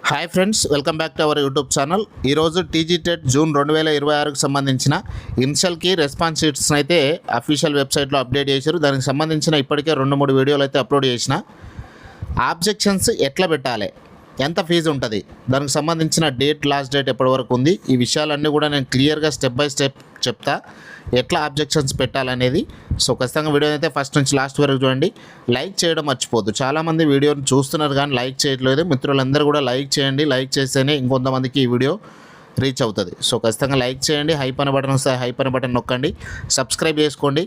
Hi friends, welcome back to our YouTube channel. ఈరోజు TG TET June 2026కు సంబంధించిన ఇన్షియల్కి response షీట్స్ని అయితే official వెబ్సైట్లో update చేశారు. దానికి సంబంధించిన ఇప్పటికే 2-3 వీడియోలు అయితే అప్లోడ్ చేసిన. ఆబ్జెక్షన్స్ ఎట్లా పెట్టాలి, ఎంత ఫీజు ఉంటుంది, దానికి సంబంధించిన లాస్ట్ డేట్ ఎప్పటి వరకు ఉంది, ఈ విషయాలన్నీ కూడా నేను క్లియర్గా స్టెప్ బై స్టెప్ చెప్తా, ఎట్లా ఆబ్జెక్షన్స్ పెట్టాలనేది. సో ఖచ్చితంగా వీడియో అయితే ఫస్ట్ నుంచి లాస్ట్ వరకు చూడండి. లైక్ చేయడం మర్చిపోద్దు. చాలామంది వీడియోని చూస్తున్నారు కానీ లైక్ చేయట్లేదు. మిత్రులందరూ కూడా లైక్ చేయండి. లైక్ చేస్తేనే ఇంకొంతమందికి ఈ వీడియో రీచ్ అవుతుంది. సో ఖచ్చితంగా లైక్ చేయండి. హైప్ అనే బటన్ వస్తాయి, హైప్ అనే బటన్ నొక్కండి. సబ్స్క్రైబ్ చేసుకోండి.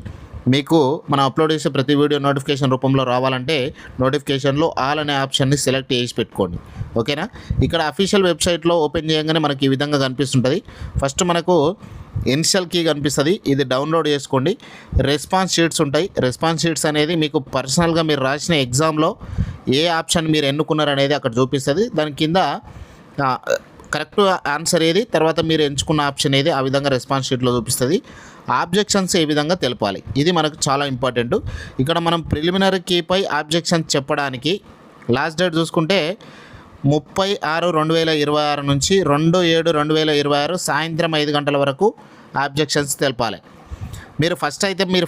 మీకు మనం అప్లోడ్ చేసే ప్రతి వీడియో నోటిఫికేషన్ రూపంలో రావాలంటే నోటిఫికేషన్లో ఆల్ అనే ఆప్షన్ని సెలెక్ట్ చేసి పెట్టుకోండి. ఓకేనా? ఇక్కడ అఫీషియల్ వెబ్సైట్లో ఓపెన్ చేయగానే మనకి ఈ విధంగా కనిపిస్తుంటుంది. ఫస్ట్ మనకు ఇనిషియల్ కీ కనిపిస్తుంది, ఇది డౌన్లోడ్ చేసుకోండి. రెస్పాన్స్ షీట్స్ ఉంటాయి. రెస్పాన్స్ షీట్స్ అనేది మీకు పర్సనల్గా మీరు రాసిన ఎగ్జామ్లో ఏ ఆప్షన్ మీరు ఎన్నుకున్నారు అనేది అక్కడ చూపిస్తుంది. దాని కింద కరెక్ట్ ఆన్సర్ ఏది, తర్వాత మీరు ఎంచుకున్న ఆప్షన్ ఏది, ఆ విధంగా రెస్పాన్స్ షీట్లో చూపిస్తుంది. ఆబ్జెక్షన్స్ ఏ విధంగా తెలపాలి, ఇది మనకు చాలా ఇంపార్టెంట్. ఇక్కడ మనం ప్రిలిమినరీ కీపై ఆబ్జెక్షన్స్ చెప్పడానికి లాస్ట్ డేట్ చూసుకుంటే 30/6/2026 నుంచి 2/7/2026 సాయంత్రం 5 గంటల వరకు ఆబ్జెక్షన్స్ తెలపాలి. మీరు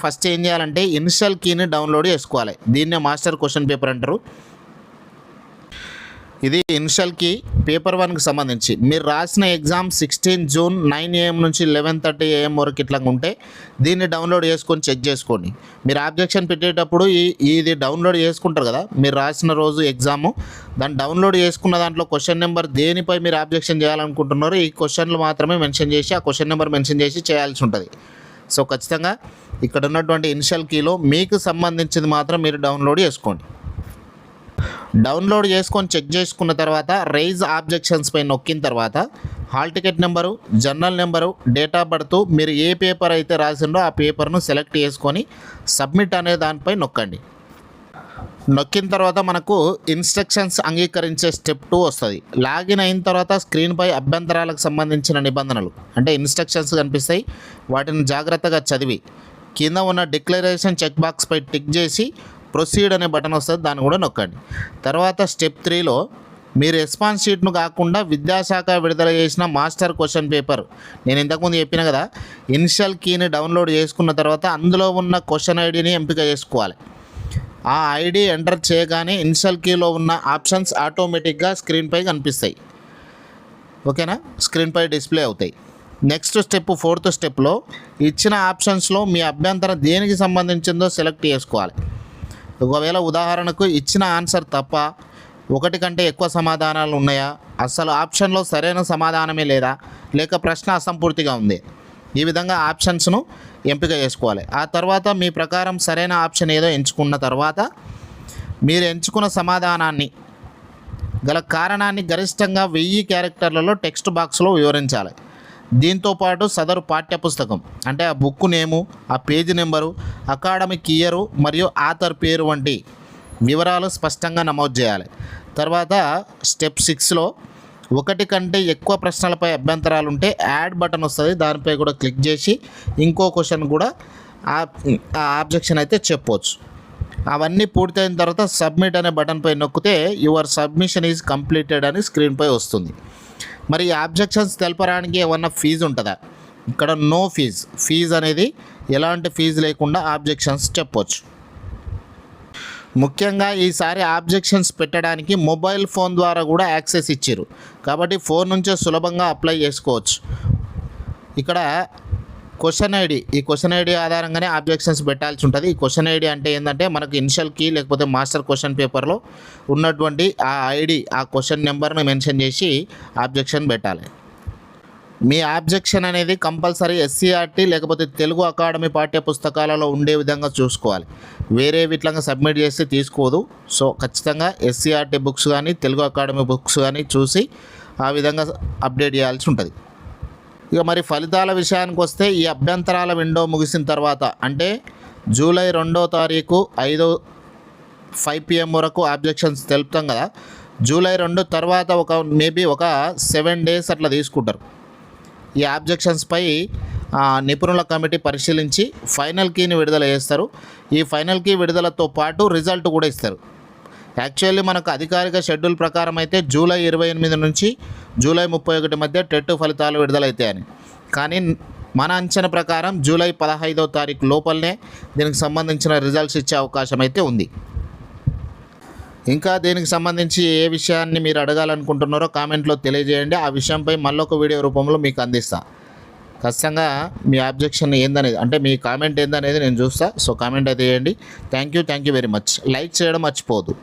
ఫస్ట్ ఏం చేయాలంటే ఇనిషియల్ కీని డౌన్లోడ్ చేసుకోవాలి. దీన్నే మాస్టర్ క్వశ్చన్ పేపర్ అంటారు. ఇది ఇనిషియల్ కీ పేపర్ 1కి సంబంధించి మీరు రాసిన ఎగ్జామ్ 16 జూన్ 9 AM నుంచి 11:30 AM వరకు ఇట్లా ఉంటే దీన్ని డౌన్లోడ్ చేసుకొని చెక్ చేసుకోండి. మీరు ఆబ్జెక్షన్ పెట్టేటప్పుడు ఇది డౌన్లోడ్ చేసుకుంటారు కదా, మీరు రాసిన రోజు ఎగ్జాము, దాన్ని డౌన్లోడ్ చేసుకున్న దాంట్లో క్వశ్చన్ నెంబర్ దేనిపై మీరు ఆబ్జెక్షన్ చేయాలనుకుంటున్నారో ఈ క్వశ్చన్లు మాత్రమే మెన్షన్ చేసి, ఆ క్వశ్చన్ నెంబర్ మెన్షన్ చేసి చేయాల్సి ఉంటుంది. సో ఖచ్చితంగా ఇక్కడ ఉన్నటువంటి ఇనిషియల్ కీలో మీకు సంబంధించింది మాత్రం మీరు డౌన్లోడ్ చేసుకోండి. డౌన్లోడ్ చేసుకొని చెక్ చేసుకున్న తర్వాత రైజ్ ఆబ్జెక్షన్స్ పై నొక్కిన తర్వాత hall ticket number, journal number, date of birth, మీరు ఏ పేపర్ అయితే రాసిండో ఆ పేపర్ను సెలెక్ట్ చేసుకొని సబ్మిట్ అనే దానిపై నొక్కండి. నొక్కిన తర్వాత మనకు ఇన్స్ట్రక్షన్స్ అంగీకరించే స్టెప్ 2 వస్తుంది. లాగిన్ అయిన తర్వాత స్క్రీన్పై అభ్యంతరాలకు సంబంధించిన నిబంధనలు అంటే ఇన్స్ట్రక్షన్స్ కనిపిస్తాయి. వాటిని జాగ్రత్తగా చదివి కింద ఉన్న డిక్లరేషన్ చెక్ బాక్స్పై టిక్ చేసి ప్రొసీడ్ అనే బటన్ వస్తుంది, దాన్ని కూడా నొక్కండి. తర్వాత స్టెప్ 3లో మీ రెస్పాన్స్ షీట్ను కాకుండా విద్యాశాఖ విడుదల చేసిన మాస్టర్ క్వశ్చన్ పేపర్, నేను ఇంతకుముందు చెప్పిన కదా, ఇనిషియల్ కీని డౌన్లోడ్ చేసుకున్న తర్వాత అందులో ఉన్న క్వశ్చన్ ఐడిని ఎంపిక చేసుకోవాలి. ఆ ఐడి ఎంటర్ చేయగానే ఇనిషియల్ కీలో ఉన్న ఆప్షన్స్ ఆటోమేటిక్గా స్క్రీన్పై కనిపిస్తాయి. ఓకేనా? స్క్రీన్పై డిస్ప్లే అవుతాయి. నెక్స్ట్ స్టెప్ 4th స్టెప్లో ఇచ్చిన ఆప్షన్స్లో మీ అభ్యంతరం దేనికి సంబంధించిందో సెలెక్ట్ చేసుకోవాలి. ఒకవేళ ఉదాహరణకు ఇచ్చిన ఆన్సర్ తప్ప, 1 కంటే ఎక్కువ సమాధానాలు ఉన్నాయా, అసలు ఆప్షన్లో సరైన సమాధానమే లేదా, లేక ప్రశ్న అసంపూర్తిగా ఉంది, ఈ విధంగా ఆప్షన్స్ను ఎంపిక చేసుకోవాలి. ఆ తర్వాత మీ ప్రకారం సరైన ఆప్షన్ ఏదో ఎంచుకున్న తర్వాత మీరు ఎంచుకున్న సమాధానాన్ని గల కారణాన్ని గరిష్టంగా 1000 క్యారెక్టర్లలో టెక్స్ట్ బాక్స్లో వివరించాలి. దీంతోపాటు సదరు పాఠ్యపుస్తకం అంటే ఆ బుక్ నేము, ఆ పేజీ నెంబరు, అకాడమిక్ ఇయరు మరియు ఆథర్ పేరు వంటి వివరాలు స్పష్టంగా నమోదు చేయాలి. తర్వాత స్టెప్ 6లో 1 కంటే ఎక్కువ ప్రశ్నలపై అభ్యంతరాలు ఉంటే యాడ్ బటన్ వస్తుంది, దానిపై కూడా క్లిక్ చేసి ఇంకో క్వశ్చన్ కూడా ఆ ఆబ్జెక్షన్ అయితే చెప్పవచ్చు. అవన్నీ పూర్తయిన తర్వాత సబ్మిట్ అనే బటన్పై నొక్కితే యువర్ సబ్మిషన్ ఈజ్ కంప్లీటెడ్ అని స్క్రీన్పై వస్తుంది. మరి ఆబ్జెక్షన్స్ తెలపడానికి ఏమన్నా ఫీజు ఉంటుందా? ఇక్కడ నో ఫీజు అనేది ఎలాంటి ఫీజు లేకుండా ఆబ్జెక్షన్స్ చెప్పవచ్చు. ముఖ్యంగా ఈసారి ఆబ్జెక్షన్స్ పెట్టడానికి మొబైల్ ఫోన్ ద్వారా కూడా యాక్సెస్ ఇచ్చారు కాబట్టి ఫోన్ నుంచే సులభంగా అప్లై చేసుకోవచ్చు. ఇక్కడ ఈ క్వశ్చన్ ఐడి ఆధారంగానే ఆబ్జెక్షన్స్ పెట్టాల్సి ఉంటుంది. ఈ క్వశ్చన్ ఐడి అంటే ఏంటంటే మనకు ఇనిషియల్ కీ లేకపోతే మాస్టర్ క్వశ్చన్ పేపర్లో ఉన్నటువంటి ఆ ఐడి, ఆ క్వశ్చన్ నెంబర్ని మెన్షన్ చేసి ఆబ్జెక్షన్ పెట్టాలి. మీ ఆబ్జెక్షన్ అనేది కంపల్సరీ ఎస్సీఆర్టీ లేకపోతే తెలుగు అకాడమీ పాఠ్య పుస్తకాలలో ఉండే విధంగా చూసుకోవాలి. వేరే విధంగా సబ్మిట్ చేస్తే తీసుకోదు. సో ఖచ్చితంగా ఎస్సీఆర్టీ బుక్స్ కానీ తెలుగు అకాడమీ బుక్స్ కానీ చూసి ఆ విధంగా అప్డేట్ చేయాల్సి ఉంటుంది. ఇక మరి ఫలితాల విషయానికి వస్తే ఈ అభ్యంతరాల విండో ముగిసిన తర్వాత అంటే జూలై 2వ తారీఖు 5 PM వరకు ఆబ్జెక్షన్స్ తెలుపుతాం కదా, జూలై 2 తర్వాత మేబీ ఒక 7 days అట్లా తీసుకుంటారు. ఈ ఆబ్జెక్షన్స్పై నిపుణుల కమిటీ పరిశీలించి ఫైనల్ కీని విడుదల చేస్తారు. ఈ ఫైనల్ కీ విడుదలతో పాటు రిజల్ట్ కూడా ఇస్తారు. యాక్చువల్లీ మనకు అధికారిక షెడ్యూల్ ప్రకారం అయితే జూలై 28 నుంచి జూలై 31 మధ్య టెట్ ఫలితాలు విడుదలవుతాయని. కానీ మన అంచనా ప్రకారం జూలై 15వ తారీఖు లోపలనే దీనికి సంబంధించిన రిజల్ట్స్ ఇచ్చే అవకాశం అయితే ఉంది. ఇంకా దీనికి సంబంధించి ఏ విషయాన్ని మీరు అడగాలనుకుంటున్నారో కామెంట్లో తెలియజేయండి. ఆ విషయంపై మళ్ళొక వీడియో రూపంలో మీకు అందిస్తా. ఖచ్చితంగా మీ ఆబ్జెక్షన్ ఏందనేది, అంటే మీ కామెంట్ ఏందనేది నేను చూస్తా. సో కామెంట్ అయితే చేయండి. Thank you very much. Like చేయడం మర్చిపోవద్దు.